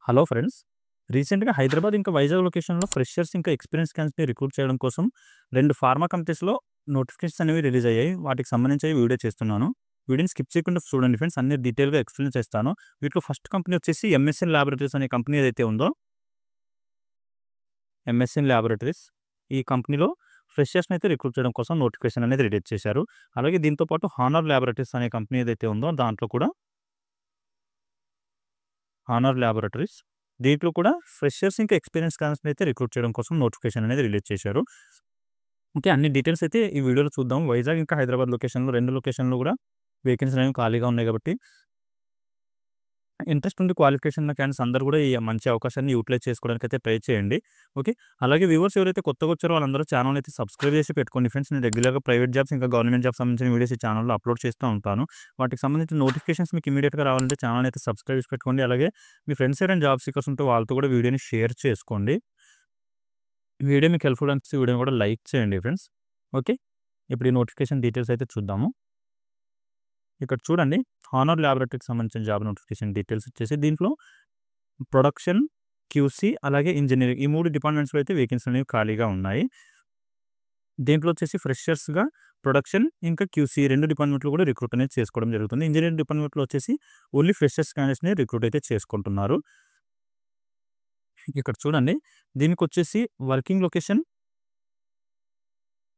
Hello friends. రీసెంట్‌గా హైదరాబాద్ ఇంకా వైజాగ్ లొకేషన్‌లో ఫ్రెషర్స్ ఇంకా ఎక్స్‌పీరియన్స్ క్యాండిడేట్స్‌ని రిక్రూట్ చేయడం కోసం 2 ఫార్మా కంపెనీస్‌లో నోటిఫికేషన్స్ అనేవి రిలీజ్ అయ్యాయి. వాటికి సంబంధించి వీడియో చేస్తున్నాను. వీడియోని స్కిప్ చేయకుండా చూడండి ఫ్రెండ్స్. అన్ని డీటెయిల్‌గా ఎక్స్‌ప్లెయిన్ చేస్తాను. వీటిలో ఫస్ట్ కంపెనీ వచ్చేసి ఎంఎస్ఎన్ ల్యాబొరేటరీస్ అనే కంపెనీ ఏదైతే ఉందో, ఎంఎస్ఎన్ ల్యాబొరేటరీస్ ఈ కంపెనీలో ఫ్రెషర్స్‌ని అయితే రిక్రూట్ చేయడం కోసం నోటిఫికేషన్ అనేది రిలీజ్ చేశారు. అలాగే దీంతో పాటు హానర్ ల్యాబొరేటరీస్ అనే కంపెనీ ఏదైతే ఉందో దాంట్లో కూడా హానర్ ల్యాబొరేటరీస్ దీంట్లో కూడా ఫ్రెషర్స్ ఇంకా ఎక్స్‌పీరియన్స్ క్యాండిడేట్స్‌ని అయితే రిక్రూట్ చేయడం కోసం నోటిఫికేషన్ అనేది రిలీజ్ చేశారు. ఓకే. అన్ని డీటెయిల్స్ అయితే ఈ వీడియోలో చూద్దాం. వైజాగ్ ఇంకా హైదరాబాద్ లొకేషన్‌లో 2 లొకేషన్‌లో కూడా వేకెన్సీలు అనేవి ఖాళీగా ఉన్నాయి కాబట్టి ఇంట్రెస్ట్ ఉండి క్వాలిఫికేషన్ ఉన్న క్యాండిడేట్స్ అందరూ కూడా ఈ మంచి అవకాశాన్ని యూటిలైజ్ చేసుకోవడానికి అయితే ట్రై చేయండి. ఓకే. అలాగే వ్యూవర్స్ ఎవరైతే కొత్తగా వచ్చారో వాళ్ళందరూ ఛానెల్‌ని అయితే సబ్స్క్రైబ్ చేసి పెట్టుకోండి ఫ్రెండ్స్. నేను రెగ్యులర్‌గా ప్రైవేట్ జాబ్స్ ఇంకా గవర్నమెంట్ జాబ్స్ సంబంధించిన వీడియోస్ ఈ ఛానెల్‌లో అప్లోడ్ చేస్తూ ఉంటాను. వాటికి సంబంధించిన నోటిఫికేషన్స్ మీకు ఇమ్మీడియేట్‌గా రావాలంటే ఛానెల్‌ని అయితే సబ్స్క్రైబ్ చేసి పెట్టుకోండి. అలాగే మీ ఫ్రెండ్స్ ఎవరైనా జాబ్ సీకర్స్ ఉంటే వాళ్ళతో కూడా వీడియోని షేర్ చేసుకోండి. వీడియో మీకు హెల్ప్‌ఫుల్ అనిపిస్తే వీడియోని కూడా లైక్ చేయండి ఫ్రెండ్స్. ఓకే. ఇప్పుడు ఈ నోటిఫికేషన్ డీటెయిల్స్ అయితే చూద్దాము. ఇక్కడ చూడండి, హానర్ ల్యాబొరేటరీకి సంబంధించిన జాబ్ నోటిఫికేషన్ డీటెయిల్స్ వచ్చేసి దీంట్లో ప్రొడక్షన్, క్యూసీ అలాగే ఇంజినీరింగ్ ఈ 3 డిపార్ట్మెంట్స్‌లో అయితే వేకెన్సీలు అనేవి ఖాళీగా ఉన్నాయి. దీంట్లో వచ్చేసి ఫ్రెషర్స్‌గా ప్రొడక్షన్ ఇంకా క్యూసీ 2 డిపార్ట్మెంట్‌లో కూడా రిక్రూట్ అనేది చేసుకోవడం జరుగుతుంది. ఇంజినీరింగ్ డిపార్ట్మెంట్‌లో వచ్చేసి ఓన్లీ ఫ్రెషర్స్ క్యాండిడేట్స్‌ని రిక్రూట్ అయితే చేసుకుంటున్నారు. ఇక్కడ చూడండి, దీనికొచ్చేసి working location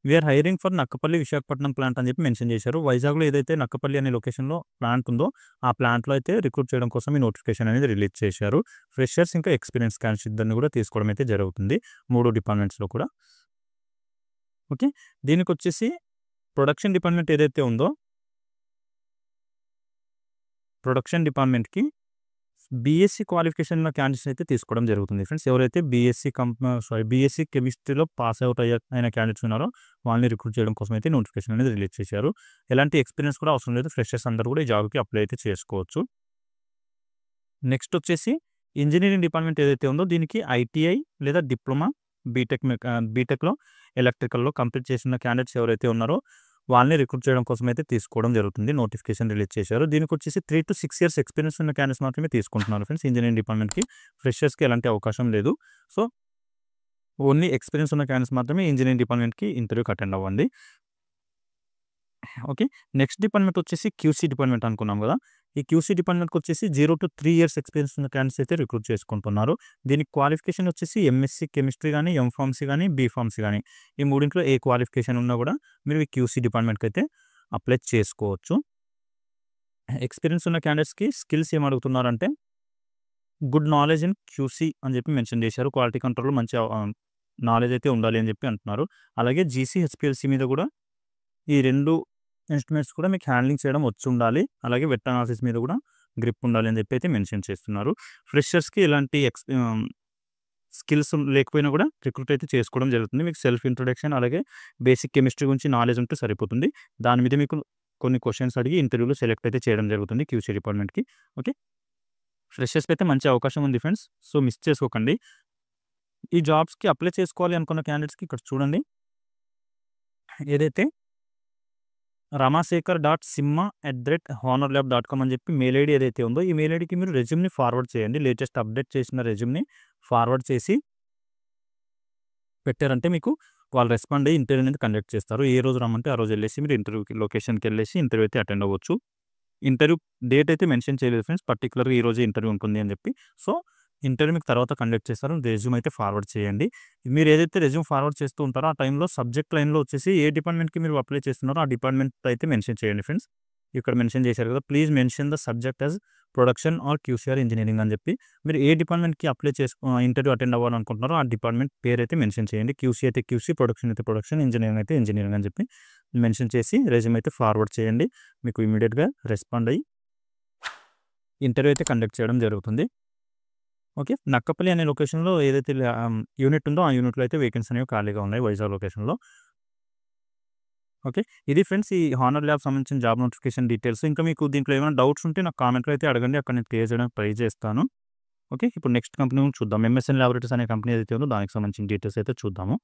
we are hiring for Nakkapalli Visakhapatnam plant అని చెప్పి మెన్షన్ చేశారు. వైజాగ్‌లో ఏదైతే నక్కపల్లి అనే లొకేషన్‌లో ప్లాంట్ ఉందో, ఆ ప్లాంట్‌లో అయితే రిక్రూట్ చేయడం కోసం ఈ నోటిఫికేషన్ అనేది రిలీజ్ చేశారు. ఫ్రెషర్స్ ఇంకా ఎక్స్‌పీరియన్స్ క్యాండిడేట్స్ ఇద్దరిని కూడా తీసుకోవడం అయితే జరుగుతుంది 3 డిపార్ట్మెంట్స్‌లో కూడా. ఓకే. దీనికొచ్చేసి ప్రొడక్షన్ డిపార్ట్మెంట్ ఏదైతే ఉందో, ప్రొడక్షన్ డిపార్ట్మెంట్‌కి బీఎస్సీ క్వాలిఫికేషన్ ఉన్న క్యాండిడేట్స్ అయితే తీసుకోవడం జరుగుతుంది ఫ్రెండ్స్. ఎవరైతే బీఎస్సీ కెమిస్ట్రీలో పాస్ అవుట్ అయిన క్యాండిడేట్స్ ఉన్నారో వాళ్ళని రిక్రూట్ చేయడం కోసం అయితే నోటిఫికేషన్ అనేది రిలీజ్ చేశారు. ఎలాంటి ఎక్స్‌పీరియన్స్ కూడా అవసరం లేదు. ఫ్రెషర్స్ అందరూ కూడా ఈ జాబ్‌కి అప్లై అయితే చేసుకోవచ్చు. నెక్స్ట్ వచ్చేసి ఇంజినీరింగ్ డిపార్ట్మెంట్ ఏదైతే ఉందో దీనికి ఐటీఐ లేదా డిప్లొమా, బీటెక్‌లో ఎలక్ట్రికల్‌లో కంప్లీట్ చేసిన క్యాండిడేట్స్ ఎవరైతే ఉన్నారో వాళ్ళని రిక్రూట్ చేయడం కోసం అయితే తీసుకోవడం జరుగుతుంది. నోటిఫికేషన్ రిలీజ్ చేశారు. దీనికొచ్చేసి 3-6 ఇయర్స్ ఎక్స్‌పీరియన్స్ ఉన్న క్యాండిడేట్స్ మాత్రమే తీసుకుంటున్నారు ఫ్రెండ్స్. ఇంజినీరింగ్ డిపార్ట్మెంట్‌కి ఫ్రెషర్స్‌కి ఎలాంటి అవకాశం లేదు. సో, ఓన్లీ ఎక్స్‌పీరియన్స్ ఉన్న క్యాండిడేట్స్ మాత్రమే ఇంజినీరింగ్ డిపార్ట్మెంట్‌కి ఇంటర్వ్యూకి అటెండ్ అవ్వండి. ఓకే. నెక్స్ట్ డిపార్ట్మెంట్ వచ్చేసి క్యూసీ డిపార్ట్మెంట్ అనుకున్నాం కదా! ఈ క్యూసీ డిపార్ట్మెంట్‌కి వచ్చేసి 0-3 ఇయర్స్ ఎక్స్‌పీరియన్స్ ఉన్న క్యాండిడేట్స్ అయితే రిక్రూట్ చేసుకుంటున్నారు. దీనికి క్వాలిఫికేషన్ వచ్చేసి ఎంఎస్సీ కెమిస్ట్రీ గాని, ఎంఫార్మసీ గాని, బీఫార్మసీ గాని ఈ మూడింట్లో ఏ క్వాలిఫికేషన్ ఉన్నా కూడా మీరు ఈ క్యూసీ డిపార్ట్మెంట్‌కి అయితే అప్లై చేసుకోవచ్చు. ఎక్స్‌పీరియన్స్ ఉన్న క్యాండిడేట్స్‌కి స్కిల్స్ ఏం అడుగుతున్నారంటే గుడ్ నాలెడ్జ్ ఇన్ క్యూసీ అని చెప్పి మెన్షన్ చేశారు. క్వాలిటీ కంట్రోల్‌లో మంచి నాలెడ్జ్ అయితే ఉండాలి అని చెప్పి అంటున్నారు. అలాగే జీసీ, హెచ్‌పీఎల్‌సీ మీద కూడా ఈ 2 ఇన్‌స్ట్రుమెంట్స్ కూడా మీకు హ్యాండ్లింగ్ చేయడం వచ్చుండాలి. అలాగే వెట్ అనాలిసిస్ మీద కూడా గ్రిప్ ఉండాలి అని చెప్పి అయితే మెన్షన్ చేస్తున్నారు. ఫ్రెషర్స్‌కి ఎలాంటి స్కిల్స్ లేకపోయినా కూడా రిక్రూట్ అయితే చేసుకోవడం జరుగుతుంది. మీకు సెల్ఫ్ ఇంట్రొడక్షన్ అలాగే బేసిక్ కెమిస్ట్రీ గురించి నాలెడ్జ్ ఉంటే సరిపోతుంది. దాని మీద మీకు కొన్ని క్వెషన్స్ అడిగి ఇంటర్వ్యూలో సెలెక్ట్ అయితే చేయడం జరుగుతుంది క్యూసీ డిపార్ట్మెంట్‌కి. ఓకే. ఫ్రెషర్స్‌కి అయితే మంచి అవకాశం ఉంది ఫ్రెండ్స్. సో, మిస్ చేసుకోకండి. ఈ జాబ్స్‌కి అప్లై చేసుకోవాలి అనుకున్న క్యాండిడేట్స్‌కి ఇక్కడ చూడండి, ఏదైతే ramasekhar.simha@honorlab.com అని చెప్పి మెయిల్ ఐడీ ఏదైతే ఉందో ఈ మెయిల్ ఐడీకి మీరు రెజ్యూమ్‌ని ఫార్వర్డ్ చేయండి. లేటెస్ట్ అప్డేట్ చేసిన రెజ్యూమ్‌ని ఫార్వర్డ్ చేసి పెట్టారంటే మీకు వాళ్ళు రెస్పాండ్ అయ్యి ఇంటర్వ్యూ అనేది కండక్ట్ చేస్తారు. ఏ రోజు రమ్మంటే ఆ రోజు ఎళ్ళేసి మీరు లొకేషన్‌కి ఎళ్ళేసి ఇంటర్వ్యూ అయితే అటెండ్ అవ్వచ్చు. ఇంటర్వ్యూ డేట్ అయితే మెన్షన్ చేయలేదు ఫ్రెండ్స్. పర్టిక్యులర్‌గా ఈ రోజే ఇంటర్వ్యూ ఉంటుంది అని చెప్పి. సో, ఇంటర్వ్యూ మీకు తర్వాత కండక్ట్ చేస్తారు. రెజ్యూమ్ అయితే ఫార్వర్డ్ చేయండి. మీరు ఏదైతే రెజ్యూమ్ ఫార్వర్డ్ చేస్తూ ఉంటారో ఆ టైంలో సబ్జెక్ట్ లైన్‌లో వచ్చేసి ఏ డిపార్ట్మెంట్‌కి మీరు అప్లై చేస్తున్నారో ఆ డిపార్ట్మెంట్ అయితే మెన్షన్ చేయండి ఫ్రెండ్స్. ఇక్కడ మెన్షన్ చేశారు కదా! Please mention the subject as production or QC or engineering అని చెప్పి మీరు ఏ డిపార్ట్మెంట్‌కి ఇంటర్వ్యూ అటెండ్ అవ్వాలనుకుంటున్నారో ఆ డిపార్ట్మెంట్ పేరైతే మెన్షన్ చేయండి. క్యూసీ అయితే క్యూసీ, ప్రొడక్షన్ అయితే ప్రొడక్షన్, ఇంజినీరింగ్ అయితే ఇంజినీరింగ్ అని చెప్పి మెన్షన్ చేసి రెజ్యూమ్ అయితే ఫార్వర్డ్ చేయండి. మీకు ఇమ్మీడియేట్‌గా రెస్పాండ్ అయ్యి ఇంటర్వ్యూ అయితే కండక్ట్ చేయడం జరుగుతుంది. ఓకే. నక్కపల్లి అనే లొకేషన్‌లో ఏదైతే యూనిట్ ఉందో ఆ యూనిట్‌లో అయితే వేకెన్సీ అనేవి ఖాళీగా ఉన్నాయి వైజాగ్ లొకేషన్‌లో. ఓకే. ఇది ఫ్రెండ్స్ ఈ హానర్ ల్యాబ్ సంబంధించిన జాబ్ నోటిఫికేషన్ డీటెయిల్స్. ఇంకా మీకు దీంట్లో ఏమైనా డౌట్స్ ఉంటే నాకు కామెంట్‌లో అయితే అడగండి. అక్కడ నేను క్లియర్ చేయడానికి ట్రై చేస్తాను. ఓకే. ఇప్పుడు నెక్స్ట్ కంపెనీ చూద్దాం. ఎంఎస్ఎన్ ల్యాబొరేటరీస్ అనే కంపెనీ ఏదైతే ఉందో దానికి సంబంధించిన డీటెయిల్స్ అయితే చూద్దాము.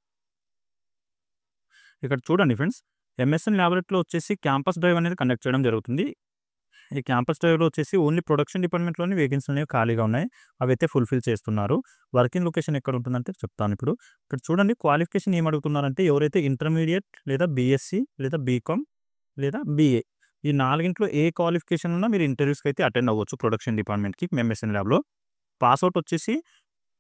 ఇక్కడ చూడండి ఫ్రెండ్స్, ఎంఎస్ఎన్ ల్యాబొరేటరీలో వచ్చేసి క్యాంపస్ డ్రైవ్ అనేది కండక్ట్ చేయడం జరుగుతుంది. ఈ క్యాంపస్ డ్రైవ్‌లో వచ్చేసి ఓన్లీ ప్రొడక్షన్ డిపార్ట్మెంట్‌లోనే వేకెన్సీలు అనేవి ఖాళీగా ఉన్నాయి. అవైతే ఫుల్‌ఫిల్ చేస్తున్నారు. వర్కింగ్ లొకేషన్ ఎక్కడ ఉంటుందంటే చెప్తాను ఇప్పుడు. ఇక్కడ చూడండి క్వాలిఫికేషన్ ఏం అడుగుతున్నారంటే ఎవరైతే ఇంటర్మీడియేట్ లేదా బీఎస్సీ లేదా బీకామ్ లేదా బీఏ ఈ 4గిట్లో ఏ క్వాలిఫికేషన్ ఉన్నా మీరు ఇంటర్వ్యూస్‌కి అయితే అటెండ్ అవ్వచ్చు ప్రొడక్షన్ డిపార్ట్మెంట్‌కి ఎంఎస్ఎన్ ల్యాబ్‌లో. పాస్‌ఔట్ వచ్చేసి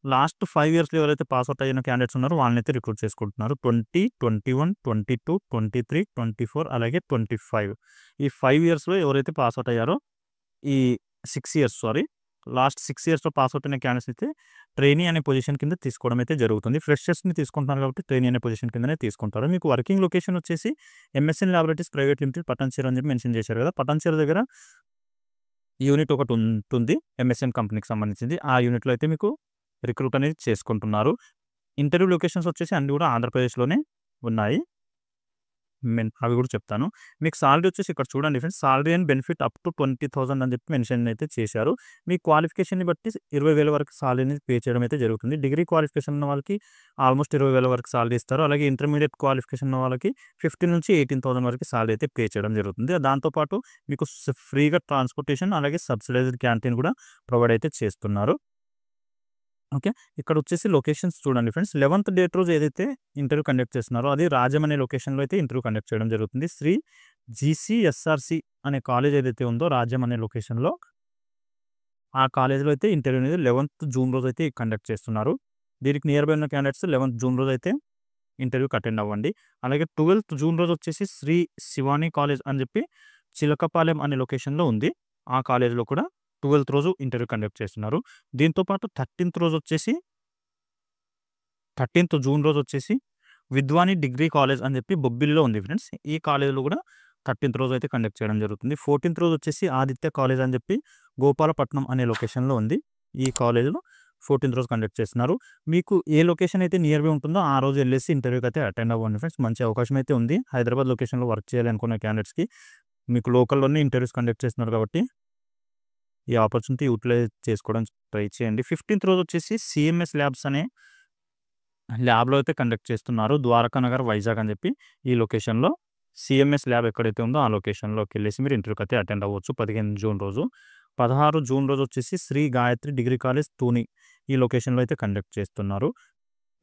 లాస్ట్ 5 ఇయర్స్‌లో ఎవరైతే పాస్‌ఔట్ అయిన క్యాండిడేట్స్ ఉన్నారో వాళ్ళనైతే రిక్రూట్ చేసుకుంటున్నారు. 20, 21, 22, 23, 24 అలాగే 25 ఈ 5 ఇయర్స్‌లో ఎవరైతే పాస్‌ఔట్ అయ్యారో ఈ 6 ఇయర్స్ లాస్ట్ 6 ఇయర్స్‌లో పాస్‌ఔట్ అయిన క్యాండిడేట్స్ అయితే ట్రైనీ అనే పొజిషన్ కింద తీసుకోవడం అయితే జరుగుతుంది. ఫ్రెషర్స్‌ని తీసుకుంటున్నారు కాబట్టి ట్రైనీ అనే పొజిషన్ కిందనే తీసుకుంటారు. మీకు వర్కింగ్ లొకేషన్ వచ్చేసి MSN laboratories private limited Patancheru అని చెప్పి మెన్షన్ చేశారు కదా! పటాన్‌చెరు దగ్గర యూనిట్ ఒకటి ఉంటుంది. ఎంఎస్ఎన్ కంపెనీకి సంబంధించింది. ఆ యూనిట్‌లో అయితే మీకు రిక్రూట్ అనేది చేసుకుంటున్నారు. ఇంటర్వ్యూ లొకేషన్స్ వచ్చేసి అన్నీ కూడా ఆంధ్రప్రదేశ్‌లోనే ఉన్నాయి. అవి కూడా చెప్తాను. మీకు సాలరీ వచ్చేసి ఇక్కడ చూడండి friends. Salary and benefit up to 20,000 అని చెప్పి మెన్షన్ అయితే చేశారు. మీ క్వాలిఫికేషన్‌ని బట్టి 20,000 వరకు సాలరీని పే చేయడం అయితే జరుగుతుంది. డిగ్రీ క్వాలిఫికేషన్ ఉన్న వాళ్ళకి ఆల్మోస్ట్ 20,000 వరకు సాలరీ ఇస్తారు. అలాగే ఇంటర్మీడియేట్ క్వాలిఫికేషన్ ఉన్న వాళ్ళకి 15,000-18,000 వరకు సాలరీ అయితే పే చేయడం జరుగుతుంది. దాంతో పాటు మీకు ఫ్రీగా ట్రాన్స్‌పోర్టేషన్ అలాగే సబ్సిడైజ్డ్ క్యాంటీన్ కూడా ప్రొవైడ్ అయితే చేస్తున్నారు. ఓకే. ఇక్కడొచ్చేసి లొకేషన్స్ చూడండి ఫ్రెండ్స్. 11th డేట్ రోజు ఏదైతే ఇంటర్వ్యూ కండక్ట్ చేస్తున్నారో అది రాజం అనే లొకేషన్‌లో అయితే ఇంటర్వ్యూ కండక్ట్ చేయడం జరుగుతుంది. శ్రీ జీసీఎస్ఆర్‌సి అనే కాలేజ్ ఏదైతే ఉందో రాజ్యం అనే లొకేషన్‌లో ఆ కాలేజ్‌లో అయితే ఇంటర్వ్యూ అనేది 11th జూన్ రోజు అయితే కండక్ట్ చేస్తున్నారు. దీనికి నియర్ బై ఉన్న క్యాండిడేట్స్ 11th జూన్ రోజు అయితే ఇంటర్వ్యూకి అటెండ్ అవ్వండి. అలాగే 12th జూన్ రోజు వచ్చేసి శ్రీ శివాని కాలేజ్ అని చెప్పి చిలకపాలెం అనే లొకేషన్‌లో ఉంది. ఆ కాలేజ్‌లో కూడా 12th రోజు ఇంటర్వ్యూ కండక్ట్ చేస్తున్నారు. దీంతో పాటు 13th జూన్ రోజు వచ్చేసి విద్వాని డిగ్రీ కాలేజ్ అని చెప్పి బొబ్బిలిలో ఉంది ఫ్రెండ్స్. ఈ కాలేజ్‌లో కూడా 13th రోజు అయితే కండక్ట్ చేయడం జరుగుతుంది. 14th రోజు వచ్చేసి ఆదిత్య కాలేజ్ అని చెప్పి గోపాలపట్నం అనే లొకేషన్‌లో ఉంది. ఈ కాలేజ్‌లో 14th రోజు కండక్ట్ చేస్తున్నారు. మీకు ఏ లొకేషన్ అయితే నియర్ బై ఉంటుందో ఆ రోజు వెళ్ళేసి ఇంటర్వ్యూకి అయితే అటెండ్ అవ్వండి ఫ్రెండ్స్. మంచి అవకాశం అయితే ఉంది. హైదరాబాద్ లొకేషన్‌లో వర్క్ చేయాలి అనుకున్న క్యాండిడేట్స్‌కి మీకు లోకల్‌లోనే ఇంటర్వ్యూస్ కండక్ట్ చేస్తున్నారు కాబట్టి ఈ ఆపర్చునిటీ యూటిలైజ్ చేసుకోవడానికి ట్రై చేయండి. 15th రోజు వచ్చేసి సీఎంఎస్ ల్యాబ్స్ అనే ల్యాబ్‌లో అయితే కండక్ట్ చేస్తున్నారు. ద్వారకా నగర్, వైజాగ్ అని చెప్పి ఈ లొకేషన్‌లో సీఎంఎస్ ల్యాబ్ ఎక్కడైతే ఉందో ఆ లొకేషన్‌లోకెళ్ళేసి మీరు ఇంటర్వ్యూకి అయితే అటెండ్ అవ్వచ్చు 15 జూన్ రోజు. 16 జూన్ రోజు వచ్చేసి శ్రీ గాయత్రి డిగ్రీ కాలేజ్ తుని ఈ లొకేషన్‌లో అయితే కండక్ట్ చేస్తున్నారు.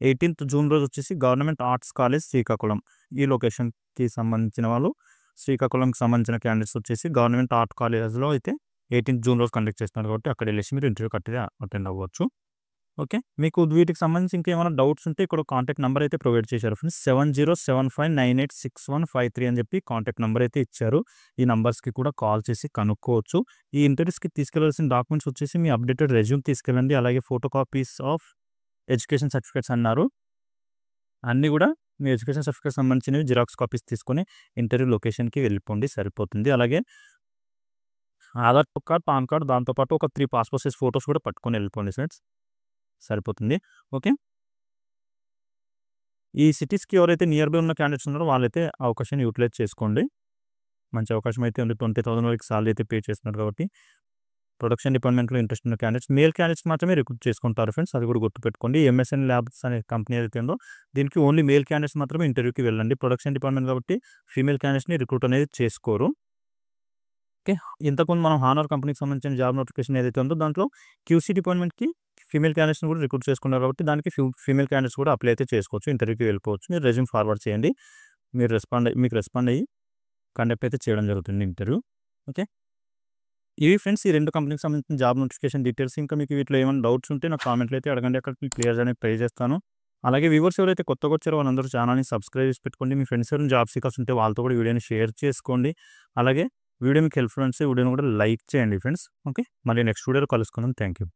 18th జూన్ రోజు వచ్చేసి గవర్నమెంట్ ఆర్ట్స్ కాలేజ్ శ్రీకాకుళం ఈ లొకేషన్‌కి సంబంధించిన వాళ్ళు శ్రీకాకుళంకి సంబంధించిన క్యాండిడేట్స్ వచ్చేసి గవర్నమెంట్ ఆర్ట్ కాలేజ్‌లో అయితే 18th జూన్ రోజు కండక్ట్ చేస్తున్నారు కాబట్టి అక్కడ వెళ్ళేసి మీరు ఇంటర్వ్యూకి అయితే అటెండ్ అవ్వచ్చు. ఓకే. మీకు వీటికి సంబంధించి ఇంకేమైనా డౌట్స్ ఉంటే ఇక్కడ కాంటాక్ట్ నంబర్ అయితే ప్రొవైడ్ చేశారు ఫ్రెండ్స్. 7075986153 అని చెప్పి కాంటాక్ట్ నంబర్ అయితే ఇచ్చారు. ఈ నంబర్స్‌కి కూడా కాల్ చేసి కనుక్కోవచ్చు. ఈ ఇంటర్వ్యూస్‌కి తీసుకెళ్లాల్సిన డాక్యుమెంట్స్ వచ్చేసి మీ అప్డేటెడ్ రెజ్యూమ్ తీసుకెళ్ళండి. అలాగే photo copies of education certificates అన్నారు. అన్నీ కూడా మీ ఎడ్యుకేషన్ సర్టిఫికేట్స్ సంబంధించినవి జిరాక్స్ కాపీస్ తీసుకొని ఇంటర్వ్యూ లొకేషన్‌కి వెళ్ళిపోండి సరిపోతుంది. అలాగే ఆధార్ కార్డ్, పాన్ కార్డ్ దాంతో పాటు ఒక 3 పాస్‌పోర్ట్ సైజ్ ఫోటోస్ కూడా పట్టుకొని వెళ్ళిపోండి ఫ్రెండ్స్. సరిపోతుంది. ఓకే. ఈ సిటీస్‌కి ఎవరైతే నియర్ బై ఉన్న క్యాండిడేట్స్ ఉన్నారో వాళ్ళైతే ఆ అవకాశాన్ని యూటిలైజ్ చేసుకోండి. మంచి అవకాశం అయితే ఉంది. 20,000 వరకు సాలరీ అయితే పే చేస్తున్నారు కాబట్టి ప్రొడక్షన్ డిపార్ట్మెంట్‌లో ఇంట్రెస్ట్ ఉన్న క్యాండిడేట్స్ మేల్ క్యాండిడేట్స్ మాత్రమే రిక్రూట్ చేసుకుంటారు ఫ్రెండ్స్. అది కూడా గుర్తుపెట్టుకోండి. ఎంఎస్ఎన్ ల్యాబ్స్ అనే కంపెనీ ఏదైతే ఉందో దీనికి ఓన్లీ మేల్ క్యాండిడేట్స్ మాత్రమే ఇంటర్వ్యూకి వెళ్ళండి. ప్రొడక్షన్ డిపార్ట్మెంట్ కాబట్టి ఫీమేల్ క్యాండిడేట్స్‌ని రిక్రూట్ అనేది చేసుకోరు. ఓకే. ఇంతకుముందు మనం హానర్ కంపెనీకి సంబంధించిన జాబ్ నోటిఫికేషన్ ఏదైతే ఉందో దాంట్లో క్యూసీ డిపార్ట్మెంట్‌కి ఫీమేల్ క్యాండిడేట్స్‌ని కూడా రిక్రూట్ చేసుకున్నారు కాబట్టి దానికి ఫీమేల్ క్యాండిడేట్స్ కూడా అప్లై అయితే చేసుకోవచ్చు. ఇంటర్వ్యూకి వెళ్ళిపోవచ్చు. మీరు రెజ్యూమ్ ఫార్వర్డ్ చేయండి. మీకు రెస్పాండ్ అయ్యి కండక్ట్ అయితే చేయడం జరుగుతుంది ఇంటర్వ్యూ. ఓకే. ఇవి ఫ్రెండ్స్ ఈ 2 కంపెనీకి సంబంధించిన జాబ్ నోటిఫికేషన్ డీటెయిల్స్. ఇంకా మీకు వీటిలో ఏమైనా డౌట్స్ ఉంటే నాకు కామెంట్‌లో అయితే అడగండి. అక్కడ క్లియర్ చేయడానికి ట్రై చేస్తాను. అలాగే వ్యూవర్స్ ఎవరైతే కొత్తగా వచ్చారో వాళ్ళందరూ ఛానల్‌ని సబ్స్క్రైబ్ చేసి పెట్టుకోండి. మీ ఫ్రెండ్స్ ఎవరైనా జాబ్ సీకర్స్ ఉంటే వాళ్ళతో కూడా వీడియోని షేర్ చేసుకోండి. అలాగే వీడియో మీకు హెల్ప్‌ఫుల్ అనిపిస్తే వీడియోని కూడా లైక్ చేయండి ఫ్రెండ్స్. ఓకే. మళ్ళీ నెక్స్ట్ వీడియోలో కలుసుకుందాం. Thank you.